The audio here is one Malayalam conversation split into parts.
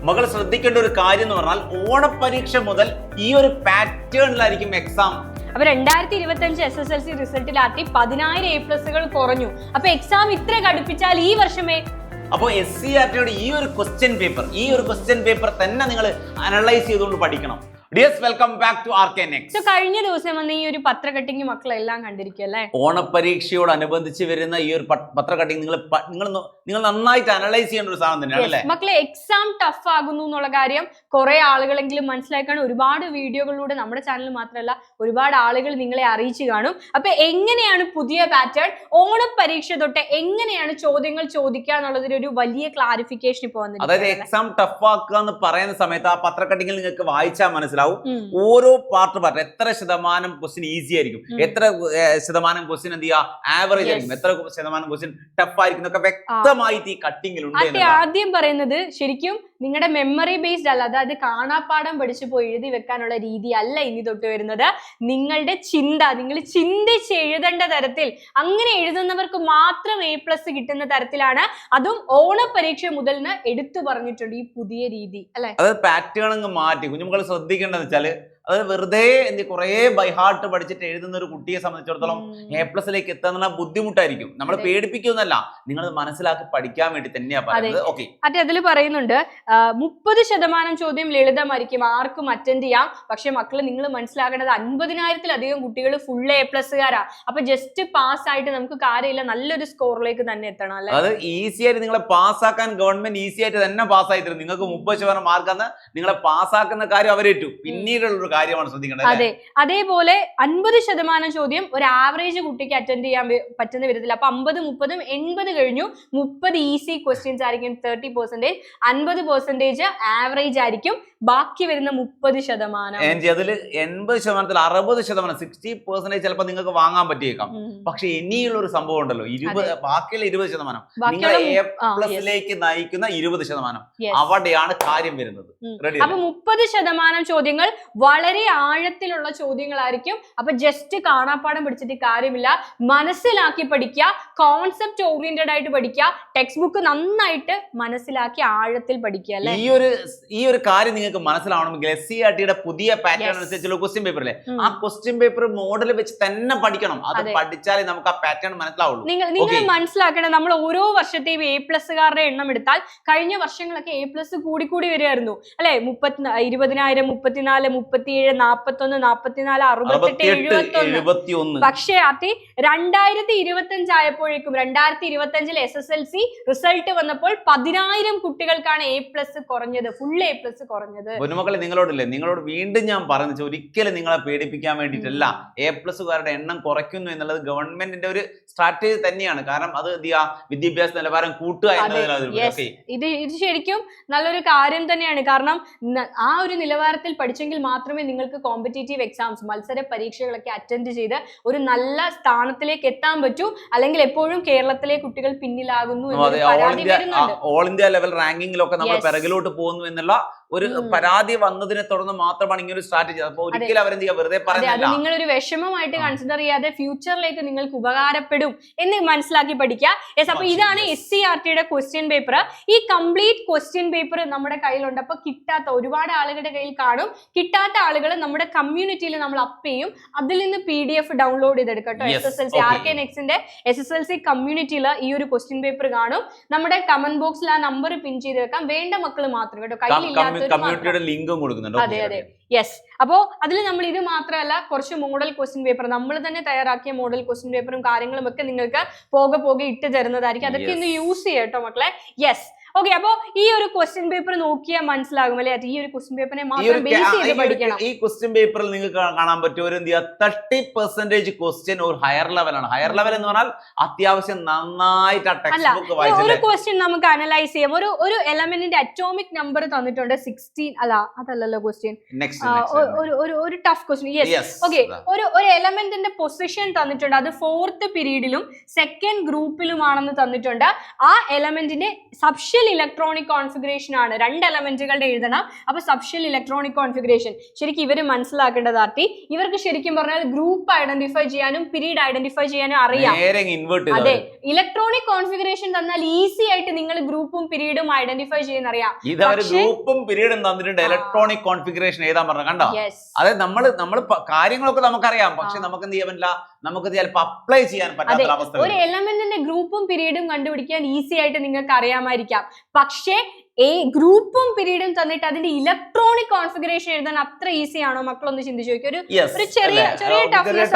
മകൾ ശ്രദ്ധിക്കേണ്ട ഒരു കാര്യം എന്ന് പറഞ്ഞാൽ ഓണപരീക്ഷ മുതൽ ഈ ഒരു പാറ്റേണിലായിരിക്കും എക്സാം. അപ്പൊ 2025 SSLC റിസൾട്ടിലാക്കി 10,000 A+ കുറഞ്ഞു. അപ്പൊ എക്സാം ഇത്ര കടുപ്പിച്ചാൽ ഈ വർഷമേ അപ്പോൾ SCRT ഈ ഒരു ക്വസ്റ്റ്യൻ പേപ്പർ തന്നെ നിങ്ങൾ അനലൈസ് ചെയ്തുകൊണ്ട് പഠിക്കണം. Dears, welcome back to RK Next. കഴിഞ്ഞ ദിവസം വന്ന ഈ ഒരു പത്ര കട്ടിങ് മക്കളെല്ലാം കണ്ടിരിക്കും അല്ലേ? ഓണപരീക്ഷയോടനുബന്ധിച്ച് വരുന്ന ഈ ഒരു പത്ര കട്ടിങ് നിങ്ങൾ നന്നായിട്ട് അനലൈസ് ചെയ്യേണ്ട ഒരു സാധനം തന്നെയാണ് അല്ലേ? മക്കളെ, എക്സാം ടഫ് ആകുന്നു എന്നുള്ള കാര്യം കുറെ ആളുകളെങ്കിലും മനസ്സിലാക്കാണ്. ഒരുപാട് വീഡിയോകളിലൂടെ നമ്മുടെ ചാനൽ മാത്രമല്ല ഒരുപാട് ആളുകൾ നിങ്ങളെ അറിയിച്ചു കാണും. അപ്പൊ എങ്ങനെയാണ് പുതിയ പാറ്റേൺ ഓണപരീക്ഷ തൊട്ട് എങ്ങനെയാണ് ചോദ്യങ്ങൾ ചോദിക്കുക എന്നുള്ളതിന് ഒരു വലിയ ക്ലാരിഫിക്കേഷൻ ഇപ്പൊ വന്നിട്ടുണ്ട്. അതായത് എക്സാം ടഫ് ആക്കുക എന്ന് പറയുന്ന സമയത്ത് ആ പത്ര കട്ടിങ്ങിൽ നിങ്ങൾക്ക് വായിച്ചാൽ മനസ്സിലാവും ഓരോ പാർട്ട് എത്ര ശതമാനം ക്വസ്റ്റ്യൻ ഈസി ആയിരിക്കും, എത്ര ശതമാനം ക്വസ്റ്റ്യൻ എന്ത് ചെയ്യുക ആവറേജ് ആയിരിക്കും, എത്ര ശതമാനം ക്വസ്റ്റ്യൻ ടഫ് ആയിരിക്കും എന്നൊക്കെ വ്യക്തമായിട്ട് ഈ കട്ടിങ്ങിൽ ഉണ്ട്. ആദ്യം പറയുന്നത് ശരിക്കും നിങ്ങളുടെ മെമ്മറി ബേസ്ഡ് അല്ല, അതായത് കാണാപ്പാഠം പഠിച്ചു പോയി എഴുതി വെക്കാനുള്ള രീതി അല്ല ഇനി തൊട്ട് വരുന്നത്. നിങ്ങളുടെ നിങ്ങൾ ചിന്തിച്ച് എഴുതേണ്ട തരത്തിൽ, അങ്ങനെ എഴുതുന്നവർക്ക് മാത്രം A+ കിട്ടുന്ന തരത്തിലാണ്. അതും ഓണപരീക്ഷ മുതൽ എടുത്തു പറഞ്ഞിട്ടുണ്ട് ഈ പുതിയ രീതി അല്ലെ? അതായത് പാറ്റേൺ അങ്ങ് മാറ്റി കുഞ്ഞുമക്കൾ ശ്രദ്ധിക്കേണ്ടതെന്ന് വെച്ചാല്, അതായത് വെറുതെ കുറെ ബൈ ഹാർട്ട് പഠിച്ചിട്ട് എഴുതുന്ന ഒരു കുട്ടിയെ സംബന്ധിച്ചിടത്തോളം A+ എത്താൻ ബുദ്ധിമുട്ടായിരിക്കും. നമ്മൾ പേടിപ്പിക്കുന്നല്ല, നിങ്ങൾ മനസ്സിലാക്കി പഠിക്കാൻ വേണ്ടി തന്നെയാ പറയുന്നത്. ഓക്കെ, അതിൽ പറയുന്നുണ്ട് 30% ചോദ്യം ലളിതമായിരിക്കും, ആർക്കും അറ്റൻഡ് ചെയ്യാം. പക്ഷെ മക്കള് നിങ്ങൾ മനസ്സിലാക്കേണ്ടത് 50,000-ലധികം കുട്ടികൾ ഫുൾ A+കാരാ. അപ്പൊ ജസ്റ്റ് പാസ് ആയിട്ട് നമുക്ക് കാര്യമില്ല, നല്ലൊരു സ്കോറിലേക്ക് തന്നെ എത്തണം അല്ലെ? അത് ഈസി ആയിട്ട് നിങ്ങളെ പാസ്സാക്കാൻ ഗവൺമെന്റ് ഈസി ആയിട്ട് തന്നെ പാസ്സായി തരും. നിങ്ങൾക്ക് 30% മാർക്കാന്ന് നിങ്ങളെ പാസ്സാക്കുന്ന കാര്യം അവരേറ്റു. പിന്നീടുള്ള കാര്യമാണ് ശ്രദ്ധിക്കേണ്ടത്. അതെ, അതേപോലെ 50% ചോദ്യം ഒരു ആവറേജ് കുട്ടിക്ക് അറ്റൻഡ് ചെയ്യാൻ പറ്റുന്ന വിധത്തിൽ. അപ്പൊ 50, 30, 80 കഴിഞ്ഞു. 30 ഈസി ക്വസ്റ്റ്യൻസ് ആയിരിക്കും 30%, 50% ആവറേജ് ആയിരിക്കും, ബാക്കി വരുന്ന 30%. അതിൽ 80%, 60%, 60% ചിലപ്പോൾ നിങ്ങൾക്ക് വാങ്ങാൻ പറ്റിയേക്കാം. പക്ഷെ ഇനിയുള്ള ഒരു സംഭവം ഉണ്ടല്ലോ, ബാക്കിയുള്ള 20%, നിങ്ങളെ A+ലേക്ക് നയിക്കുന്ന 20%, അവിടെയാണ് കാര്യം വരുന്നത്. അപ്പൊ 30% ചോദ്യങ്ങൾ വളരെ ആഴത്തിലുള്ള ചോദ്യങ്ങളായിരിക്കും. അപ്പൊ ജസ്റ്റ് കാണാപ്പാഠം പഠിച്ചിട്ട് കാര്യമില്ല, മനസ്സിലാക്കി പഠിക്കുക, കോൺസെപ്റ്റ് ഓറിയന്റഡ് ആയിട്ട് പഠിക്കുക, ടെക്സ്റ്റ് ബുക്ക് നന്നായിട്ട് മനസ്സിലാക്കി ആഴത്തിൽ പഠിക്കുക അല്ലെ? ഈ ഒരു കാര്യം നിങ്ങൾക്ക് മനസ്സിലാവണമെങ്കിൽ SCRT പുതിയ പാറ്റേൺ അനുസരിച്ചുള്ള ക്വസ്റ്റ്യൻ പേപ്പർ അല്ലേ, ആ ക്വസ്റ്റ്യൻ പേപ്പർ മോഡൽ വെച്ച് തന്നെ പഠിക്കണം. അത് പഠിച്ചാലേ നമുക്ക് ആ പാറ്റേൺ മനസ്സിലാവുള്ളൂ. നിങ്ങൾ മനസ്സിലാക്കണം, നമ്മൾ ഓരോ വർഷത്തെയും A+കാരുടെ എണ്ണം എടുത്താൽ കഴിഞ്ഞ വർഷങ്ങളൊക്കെ A+ കൂടി വരികയായിരുന്നു അല്ലെ? 20,000, 34, 37, 41, 44, 68, 71. പക്ഷേ അത് 2025 ആയപ്പോഴേക്കും 2025 SSLC റിസൾട്ട് വന്നപ്പോൾ 10,000 കുട്ടികൾക്കാണ് A+ കുറഞ്ഞത്, ഫുൾ A+ കുറഞ്ഞത്. പൊന്നുമക്കളെ, നിങ്ങളോട് വീണ്ടും ഞാൻ പറഞ്ഞു, ഒരിക്കലും നിങ്ങളെ പേടിപ്പിക്കാൻ വേണ്ടിയിട്ടല്ല. A+കാരുടെ എണ്ണം കുറയ്ക്കുന്നു എന്നുള്ളത് ഗവൺമെന്റിന്റെ ഒരു സ്ട്രാറ്റജി തന്നെയാണ്. കാരണം അത് വിദ്യാഭ്യാസ നിലവാരം കൂട്ടുക എന്നതിലാണ്. ഇത് ശരിക്കും നല്ലൊരു കാര്യം തന്നെയാണ്. കാരണം ആ ഒരു നിലവാരത്തിൽ പഠിച്ചെങ്കിൽ മാത്രമേ നിങ്ങൾക്ക് കോമ്പറ്റേറ്റീവ് എക്സാംസ്, മത്സര പരീക്ഷകളൊക്കെ അറ്റൻഡ് ചെയ്ത് ഒരു നല്ല സ്ഥാനത്തിലേക്ക് എത്താൻ പറ്റൂ. അല്ലെങ്കിൽ എപ്പോഴും കേരളത്തിലെ കുട്ടികൾ പിന്നിലാകുന്നു പരാതി വരുന്നുണ്ട്. ഓൾ ഇന്ത്യ ലെവൽ റാങ്കിങ്ങിലൊക്കെ നമ്മൾ പിറകിലോട്ട് പോകുന്നു എന്നുള്ള ഒരു പരാതി വന്നതിനെ തുടർന്ന് മാത്രമാണ് ഇങ്ങനെ ഒരു സ്ട്രാറ്റജി. അപ്പൊ ഒരിക്കലും അവരെന്ത് ചെയ്യുക, വെറുതെ പറയുന്നില്ല. നിങ്ങളൊരു വിഷമമായിട്ട് കൺസിഡർ ചെയ്യാതെ ഫ്യൂച്ചറിലേക്ക് നിങ്ങൾക്ക് ഉപകാരപ്പെടും എന്ന് മനസ്സിലാക്കി പഠിക്കുക. അപ്പൊ ഇതാണ് SCRT ക്വസ്റ്റ്യൻ പേപ്പർ. ഈ കംപ്ലീറ്റ് ക്വസ്റ്റ്യൻ പേപ്പർ നമ്മുടെ കയ്യിലുണ്ട്. അപ്പൊ കിട്ടാത്ത ഒരുപാട് ആളുകളുടെ കയ്യിൽ കാണും. കിട്ടാത്ത ആളുകൾ നമ്മുടെ കമ്മ്യൂണിറ്റിയിൽ നമ്മൾ അപ്പ് ചെയ്യും. അതിൽ നിന്ന് PDF ഡൗൺലോഡ് ചെയ്തെടുക്കട്ടോ. SSLC RK Nextന്റെ SSLC കമ്മ്യൂണിറ്റിയിൽ ഈ ഒരു ക്വസ്റ്റ്യൻ പേപ്പർ കാണും. നമ്മുടെ കമന്റ് ബോക്സിൽ ആ നമ്പർ പിൻ ചെയ്ത് വെക്കാം. വേണ്ട മക്കൾ മാത്രം കേട്ടോ, കയ്യിലില്ലാത്ത കമ്മ്യൂണിറ്റിയുടെ ലിങ്കും കൊടുക്കുന്നുണ്ട്. അതെ. യെസ്. അപ്പോ അതിൽ നമ്മൾ ഇത് മാത്രമല്ല, കുറച്ച് മോഡൽ ക്വസ്റ്റ്യൻ പേപ്പർ നമ്മൾ തന്നെ തയ്യാറാക്കിയ മോഡൽ ക്വസ്റ്റ്യൻ പേപ്പറും കാര്യങ്ങളും ഒക്കെ നിങ്ങൾക്ക് പോകെ ഇട്ട് തരുന്നതായിരിക്കും. അതൊക്കെ ഒന്ന് യൂസ് ചെയ്യട്ടോ മക്കളെ. യെസ്. ഓക്കെ, അപ്പോ ഈ ഒരു ക്വസ്റ്റ്യൻ പേപ്പർ നോക്കിയാൽ മനസ്സിലാകും അല്ലെ? ഈ ഒരു ക്വസ്റ്റ്യൻ പേപ്പറിനെ മാത്രം ബേസ് ചെയ്ത് പഠിക്കണം. ഈ ക്വസ്റ്റ്യൻ പേപ്പറിൽ നിങ്ങൾക്ക് കാണാൻ പറ്റും ഒരു 30% ക്വസ്റ്റ്യൻ ഒരു ഹയർ ലെവലാണ്. ഹയർ ലെവൽ എന്ന് പറഞ്ഞാൽ അത്യാവശ്യം നന്നായിട്ട് ആ ടെക്സ്റ്റ് ബുക്ക് വായിച്ചിട്ട് ഒരു ക്വസ്റ്റ്യൻ നമുക്ക് അനലൈസ് ചെയ്യാം. ഒരു എലമെന്റിന്റെ അറ്റോമിക് നമ്പർ തന്നിട്ടുണ്ട് 16. അല്ല, അതല്ലല്ലോ ക്വസ്റ്റ്യൻ. ഒരു ടഫ് ക്വസ്റ്റ്യൻ. യെസ്. ഓക്കെ, ഒരു എലമെന്റിന്റെ പൊസിഷൻ തന്നിട്ടുണ്ട്. അത് 4th പീരീഡിലും 2nd ഗ്രൂപ്പിലുമാണെന്ന് തന്നിട്ടുണ്ട്. ആ എലമെന്റിന്റെ സബ്ഷെൽ സബ്ഷെൽ ഇലക്ട്രോണിക് കോൺഫിഗറേഷൻ ആണ്. 2 എലമെന്റുകളുടെ എഴുതണം. അപ്പൊ സബ്ഷെൽ ഇലക്ട്രോണിക് കോൺഫിഗറേഷൻ ശരിക്കും ഇവര് മനസ്സിലാക്കേണ്ടത് ആർട്ടി, ഇവർക്ക് ശരിക്കും പറഞ്ഞാൽ ഗ്രൂപ്പ് ഐഡന്റിഫൈ ചെയ്യാനും പീരീഡ് ഐഡന്റിഫൈ ചെയ്യാനും അറിയാം. അതെ, ഇലക്ട്രോണിക് കോൺഫിഗറേഷൻ തന്നാൽ ഈസി ആയിട്ട് നിങ്ങൾ ഗ്രൂപ്പും പീരീഡും ഐഡന്റിഫൈ ചെയ്യുന്ന അറിയാം. ഗ്രൂപ്പും പീരീഡും തന്നിട്ടുണ്ട്, ഇലക്ട്രോണിക് കോൺഫിഗറേഷൻ എഴുതാൻ പറഞ്ഞു. കണ്ടോ, അതായത് നമ്മൾ കാര്യങ്ങളൊക്കെ നമുക്കറിയാം, പക്ഷെ നമുക്ക് എന്ത് ചെയ്യാൻ പറ്റില്ല, നമുക്ക് ചിലപ്പോൾ അപ്ലൈ ചെയ്യാൻ പറ്റാത്ത അവസ്ഥ. ഒരു എലമെന്റിന്റെ ഗ്രൂപ്പും പീരീഡും കണ്ടുപിടിക്കാൻ ഈസി ആയിട്ട് നിങ്ങൾക്ക് അറിയാമായിരിക്കാം, പക്ഷേ ഗ്രൂപ്പും പീരീഡും തന്നിട്ട് അതിന്റെ ഇലക്ട്രോണിക് കോൺഫിഗറേഷൻ എഴുതാൻ അത്ര ഈസി ആണോ? മക്കളൊന്ന് ചിന്തിച്ചു നോക്കി. ഒരു ചെറിയ ടഫ്നെസ്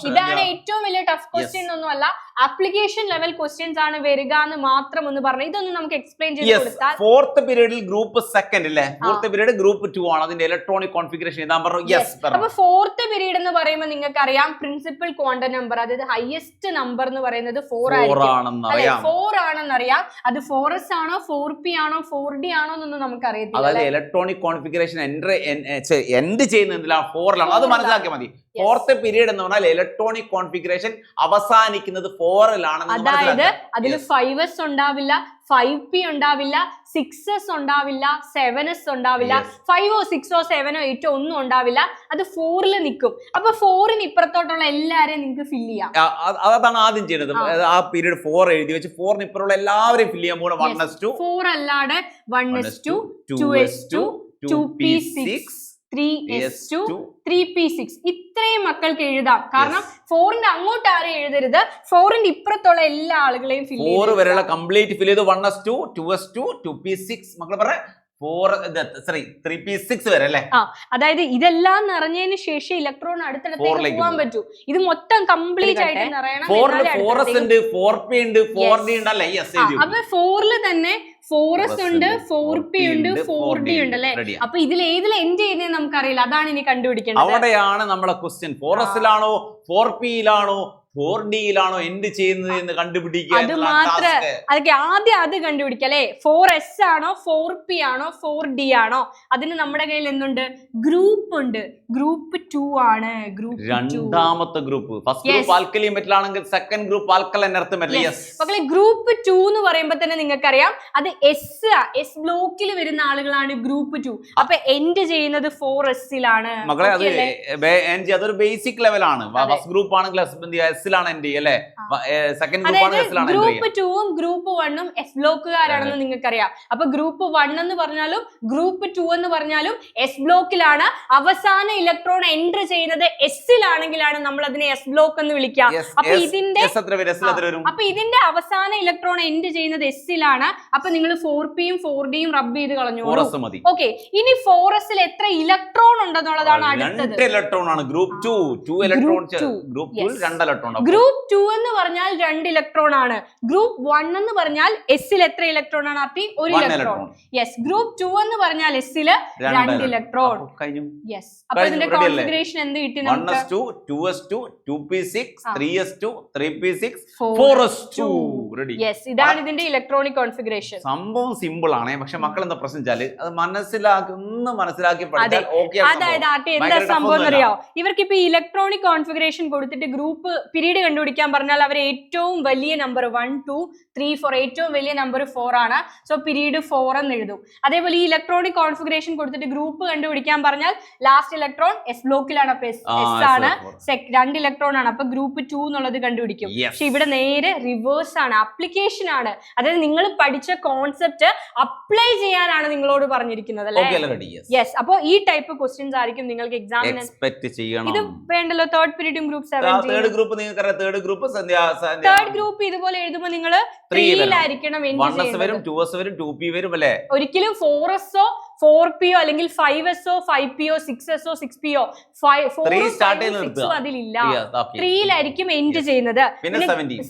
ഇതാണ് ഏറ്റവും വലിയ ടഫ് ക്വസ്റ്റ്യൻ ഒന്നും അല്ല, ആപ്ലിക്കേഷൻ ലെവൽ ക്വസ്റ്റ്യൻസ് ആണ് വരിക എന്ന് മാത്രം ഒന്ന് പറഞ്ഞു. ഇതൊന്നും നമുക്ക് എക്സ്പ്ലെയിൻ ചെയ്ത് കൊടുത്താൽ. ഫോർത്ത് പീരീഡിൽ ഗ്രൂപ്പ് സെക്കൻഡ് അല്ലേ, ഫോർത്ത് പീരീഡ് ഗ്രൂപ്പ് 2 ആണ്, അതിന്റെ ഇലക്ട്രോണിക് കോൺഫിഗറേഷൻ എഴുതാൻ പറഞ്ഞു. അപ്പൊ ഫോർത്ത് പീരീഡ് എന്ന് പറയുമ്പോൾ നിങ്ങൾക്ക് അറിയാം പ്രിൻസിപ്പൽ ക്വാണ്ടം നമ്പർ, അതായത് ഹയസ്റ്റ് നമ്പർ എന്ന് പറയുന്നത് 4 ആയിരിക്കും. 4 ആണെന്നറിയാം. അത് 4s ആണോ 4p ആണോ 4d ആണോ എന്നൊന്നും നമുക്ക് അറിയത്തില്ല. അതായത് ഇലക്ട്രോണിക് കോൺഫിഗറേഷൻ എൻഡ് ചെയ്യുന്നതിലാണ് 4ലാണ്, അത് മനസ്സിലാക്കിയാൽ മതി. ഫോർത്ത് പീരീഡ് എന്ന് പറഞ്ഞാൽ ഇലക്ട്രോണിക് കോൺഫിഗറേഷൻ അവസാനിക്കുന്നത് 4ലാണ്. അതായത് അതിൽ 5s ഉണ്ടാവില്ല, 5p ഉണ്ടാവില്ല, 6s ഉണ്ടാവില്ല, 7s ഉണ്ടാവില്ല, 5ഓ 6ഓ 7ഓ 8ഓ ഒന്നും ഉണ്ടാവില്ല. അത് 4ൽ നിൽക്കും. അപ്പൊ 4ന് ഇപ്പുറത്തോട്ടുള്ള എല്ലാരെയും നിങ്ങൾക്ക് ഫില്ല് ചെയ്യാം. അതാണ് ആദ്യം ചെയ്യുന്നത്. ആ പീരീഡ് 4 എഴുതി വെച്ച് 4ന് ഇപ്പുറമുള്ള എല്ലാവരെയും ഫില്ല് ചെയ്യാൻ പോകുന്നത് 1s2, 4 അല്ലാതെ 1s2, 2s2, 2p6, 3s2, 3p6 ഇത്രയും മക്കൾക്ക് എഴുതാം. കാരണം 4ന്റെ അങ്ങോട്ട് ആരെയും എഴുതരുത്, 4ന്റെ ഇപ്പുറത്തുള്ള എല്ലാ ആളുകളെയും ഫില്ല് ചെയ്യും. 4 വരെയുള്ള കംപ്ലീറ്റ് ഫില്ല് ചെയ്ത് 1s2, 2s2, 2p6 മക്കൾ പറ 3p6 വരെ അല്ലേ. അതായത് ഇതെല്ലാം നിറഞ്ഞതിന് ശേഷം ഇലക്ട്രോൺ അടുത്തടുത്തേക്ക് പോകാൻ പറ്റൂ. ഇത് മൊത്തം കംപ്ലീറ്റ് ആയിട്ട് നിറയണം. 4s ഉണ്ട്, 4p ഉണ്ട്, 4d ഉണ്ടല്ലേ. അപ്പൊ 4ൽ തന്നെ 4s ഉണ്ട്, 4p ഉണ്ട്, 4d ഉണ്ട് അല്ലെ. അപ്പൊ ഇതിൽ ഏതിൽ എൻഡ് ചെയ്യുന്നതെന്ന് നമുക്കറിയില്ല, അതാണ് ഇനി കണ്ടുപിടിക്കേണ്ടത്. അവിടെയാണ് നമ്മളെ ക്വസ്റ്റ്യൻ. 4sലാണോ 4pയിലാണോ 4dയിലാണോ എൻഡ് ചെയ്യുന്നത് എന്ന് കണ്ടുപിടിക്കുക. അത് മാത്രം അതൊക്കെ ആദ്യം അത് കണ്ടുപിടിക്കുക അല്ലെ. 4s ആണോ 4p ആണോ 4d ആണോ? അതിന് നമ്മുടെ കയ്യിൽ എന്തുണ്ട്? ഗ്രൂപ്പ് ഉണ്ട്. ഗ്രൂപ്പ് 2 ആണ്. ഗ്രൂപ്പ് രണ്ടാമത്തെ group. First group alkali metal ആണെങ്കിൽ second group alkaline earth metal. മക്കളെ ഗ്രൂപ്പ് 2 എന്ന് പറയുമ്പോൾ തന്നെ നിങ്ങൾക്കറിയാം അത് എസ് ബ്ലോക്കിൽ വരുന്ന ആളുകളാണ് ഗ്രൂപ്പ് 2. അപ്പൊ എൻഡ് ചെയ്യുന്നത് 4sലാണ്. മക്കളെ അതൊരു ബേസിക് ലെവലാണ്. ഫസ്റ്റ് ഗ്രൂപ്പ് ആണെങ്കിൽ ഗ്രൂപ്പ് 2ഉം ഗ്രൂപ്പ് 1ഉം എസ് ബ്ലോക്കുകാരാണെന്ന് നിങ്ങൾക്കറിയാം. അപ്പൊ ഗ്രൂപ്പ് 1 എന്ന് പറഞ്ഞാലും ഗ്രൂപ്പ് 2 എന്ന് പറഞ്ഞാലും എസ് ബ്ലോക്കിലാണ്. അവസാന ഇലക്ട്രോൺ എൻട്രി ചെയ്യുന്നത് എസിലാണെങ്കിലാണ് നമ്മൾ അതിനെ എസ് ബ്ലോക്ക് എന്ന് വിളിക്കാം. അപ്പൊ ഇതിന്റെ അവസാന ഇലക്ട്രോൺ എൻഡ് ചെയ്യുന്നത് എസിലാണ്. അപ്പൊ നിങ്ങൾ 4pയും 4dയും റബ്ബ് ചെയ്ത് കളഞ്ഞോളൂ. ഓക്കെ, ഇനി 4sൽ എത്ര ഇലക്ട്രോൺ ഉണ്ടെന്നുള്ളതാണ് അടുത്തത്. ഇലക്ട്രോൺ ആണ് ഗ്രൂപ്പ് 2. ഗ്രൂപ്പ് 2 എന്ന് പറഞ്ഞാൽ 2 ഇലക്ട്രോൺ ആണ്. ഗ്രൂപ്പ് 1 എന്ന് പറഞ്ഞാൽ എസിൽ എത്ര ഇലക്ട്രോൺ ആണ്? അപ്പി 1 ഇലക്ട്രോൺ. യെസ്. ഗ്രൂപ്പ് 2 എന്ന് പറഞ്ഞാൽ എസിൽ 2 ഇലക്ട്രോൺ. യെസ്. അപ്പൊ ഇതിന്റെ കോൺഫിഗറേഷൻ എന്ത് കിട്ടി നമുക്ക്? 1s2, 2s2, 2p6, 3s2, 3p6, 4s2. Ready. Yes, ഇതാണ് ഇതിന്റെ ഇലക്ട്രോണിക് കോൺഫിഗറേഷൻ. സംഭവം സിമ്പിൾ ആണ്, പക്ഷെ മക്കൾ എന്താ പ്രശ്നം വെച്ചാല് അത് മനസ്സിലാക്കി പഠിച്ചാൽ ഓക്കേ. അതായത് എന്താ സംഭവം എന്നറിയോ? ഇവർക്ക് ഇപ്പൊ ഇലക്ട്രോണിക് കോൺഫിഗറേഷൻ കൊടുത്തിട്ട് ഗ്രൂപ്പ് പീരീഡ് കണ്ടുപിടിക്കാൻ പറഞ്ഞാൽ അവർ ഏറ്റവും വലിയ നമ്പർ 1, 2, 3, 4 ഏറ്റവും വലിയ നമ്പർ 4 ആണ്. സോ പീരീഡ് 4 എന്ന് എഴുതും. അതേപോലെ ഈ ഇലക്ട്രോണിക് കോൺഫിഗറേഷൻ കൊടുത്തിട്ട് ഗ്രൂപ്പ് കണ്ടുപിടിക്കാൻ പറഞ്ഞാൽ ലാസ്റ്റ് ഇലക്ട്രോൺ എസ് ബ്ലോക്കിലാണ്. അപ്പൊ എസ് ആണ്. 2 ഇലക്ട്രോൺ ആണ്. അപ്പൊ ഗ്രൂപ്പ് 2 എന്നുള്ളത് കണ്ടുപിടിക്കും. പക്ഷെ ഇവിടെ നേരെ റിവേഴ്സ് ആണ്, ആപ്ലിക്കേഷൻ ആണ്. അതായത് നിങ്ങൾ പഠിച്ച കോൺസെപ്റ്റ് അപ്ലൈ ചെയ്യാനാണ് നിങ്ങളോട് പറഞ്ഞിരിക്കുന്നത് അല്ലേ. യെസ്. അപ്പൊ ഈ ടൈപ്പ് ക്വസ്റ്റ്യൻസ് ആയിരിക്കും നിങ്ങൾക്ക് എക്സാമിന് എക്സ്പെക്ട് ചെയ്യണം. ഇത് വേണ്ടല്ലോ. തേർഡ് പീരീഡും ഗ്രൂപ്പ് 7 തേർഡ് ഗ്രൂപ്പ് ഇതുപോലെ എഴുതുമ്പോൾ നിങ്ങൾ 3ലായിരിക്കണം. 1s വരും, 2s വരും, 2p വരും അല്ലേ. ഒരിക്കലും 4sോ 4pയോ അല്ലെങ്കിൽ 5sോ 5pയോ 6sോ 6pയോ 4 അതിലില്ല. 3ലായിരിക്കും എൻഡ് ചെയ്യുന്നത്.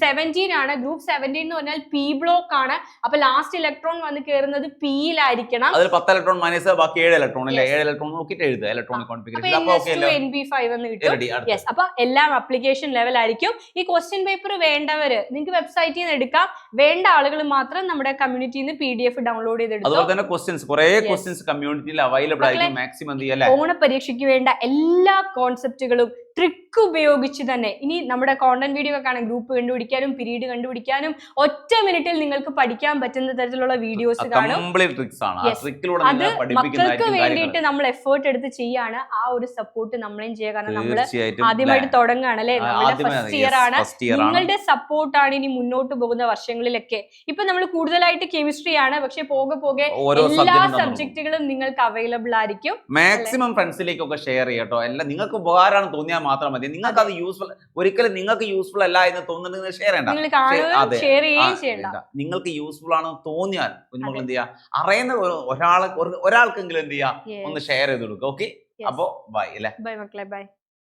17 ആണ്. ഗ്രൂപ്പ് 17 എന്ന് പറഞ്ഞാൽ പി ബ്ലോക്ക് ആണ്. അപ്പൊ ലാസ്റ്റ് ഇലക്ട്രോൺ വന്ന് കയറുന്നത് പിയിലായിരിക്കണം. അതിൽ 10 ഇലക്ട്രോൺ മൈനസ് ബാക്കി 7 ഇലക്ട്രോൺ അല്ലേ. 7 ഇലക്ട്രോൺ നോക്കിയിട്ട് എഴുതുക ഇലക്ട്രോണിക് കോൺഫിഗറേഷൻ. NB5 എന്ന് കിട്ടും. യെസ്. അപ്പൊ എല്ലാം ആപ്ലിക്കേഷൻ ലെവൽ ആയിരിക്കും. ഈ ക്വസ്റ്റ്യൻ പേപ്പർ വേണ്ടവര് നിങ്ങൾക്ക് വെബ്സൈറ്റിൽ നിന്ന് എടുക്കാം. വേണ്ട ആളുകൾ മാത്രം നമ്മുടെ കമ്മ്യൂണിറ്റിയിൽ നിന്ന് PDF ഡൗൺലോഡ് ചെയ്തെടുക്കും. അതുപോലെ തന്നെ ക്വസ്റ്റ്യൻസ് കമ്മ്യൂണിറ്റിയിൽ അവൈലബിൾ ആയിരിക്കും. മാക്സിമം ഓണ പരീക്ഷയ്ക്ക് വേണ്ട എല്ലാ കോൺസെപ്റ്റുകളും ട്രിക്ക് ഉപയോഗിച്ച് തന്നെ ഇനി നമ്മുടെ കോണ്ടന്റ് വീഡിയോ ഒക്കെ ആണ് ഗ്രൂപ്പ് കണ്ടുപിടിക്കാനും പീരീഡ് കണ്ടുപിടിക്കാനും ഒറ്റ മിനിറ്റിൽ നിങ്ങൾക്ക് പഠിക്കാൻ പറ്റുന്ന തരത്തിലുള്ള വീഡിയോസ് കാണും. കംപ്ലീറ്റ് ട്രിക്സ് ആണ്. ആ Yes. ട്രിക്കിലൂടെ അത് നിങ്ങളെ മക്കൾക്ക് പഠിപ്പിക്കുന്നതായിരിക്കും വേണ്ടിയിട്ട് കാര്യങ്ങൾ. നമ്മൾ എഫേർട്ട് എടുത്ത് ചെയ്യാണ്. ആ ഒരു സപ്പോർട്ട് നമ്മളെയും ചെയ്യുക. കാരണം നമ്മള് തീർച്ചയായിട്ടും ആദ്യമായിട്ട് തുടങ്ങുകയാണ് അല്ലെ, നമ്മുടെ ആദ്യമേ- ഫസ്റ്റ് ഇയർ yes, ആണ്. first year ആണ്. നിങ്ങളുടെ സപ്പോർട്ടാണ് ഇനി മുന്നോട്ട് പോകുന്ന വർഷങ്ങളിലൊക്കെ. ഇപ്പൊ നമ്മൾ കൂടുതലായിട്ട് കെമിസ്ട്രി ആണ്, പക്ഷെ പോകെ പോകെ ഓരോ എല്ലാ സബ്ജക്റ്റും നമ്മൾ സബ്ജക്റ്റുകളും നിങ്ങൾക്ക് അവൈലബിൾ ആയിരിക്കും. മാക്സിമം ഫ്രണ്ട്സിലേക്കൊക്കെ ഷെയർ ചെയ്യട്ടോ. എല്ലാം നിങ്ങൾക്ക് ഉപകാരമാണ് തോന്നിയാൽ മാത്രം മതി. നിങ്ങൾക്ക് അത് യൂസ്ഫുൾ, ഒരിക്കലും നിങ്ങൾക്ക് യൂസ്ഫുൾ അല്ല എന്ന് തോന്നുന്നുണ്ടെങ്കിൽ ഷെയർ ചെയ്യണ്ട. നിങ്ങൾ കാണുകയും അതെ. ഷെയർ ചെയ്യുകയും ചെയ്യണ്ട. നിങ്ങൾക്ക് യൂസ്ഫുൾ ആണെന്ന് തോന്നിയാൽ കുഞ്ഞുമക്കൾ എന്ത് ചെയ്യുക, അറിയുന്ന ഒരാൾക്കെങ്കിലും എന്ത് ചെയ്യുക, Yes. ഒന്ന് ഷെയർ ചെയ്ത് കൊടുക്കുക. Okay, Yes. അപ്പോ ബൈ അല്ലേ. ബൈ മക്കളെ, ബൈ.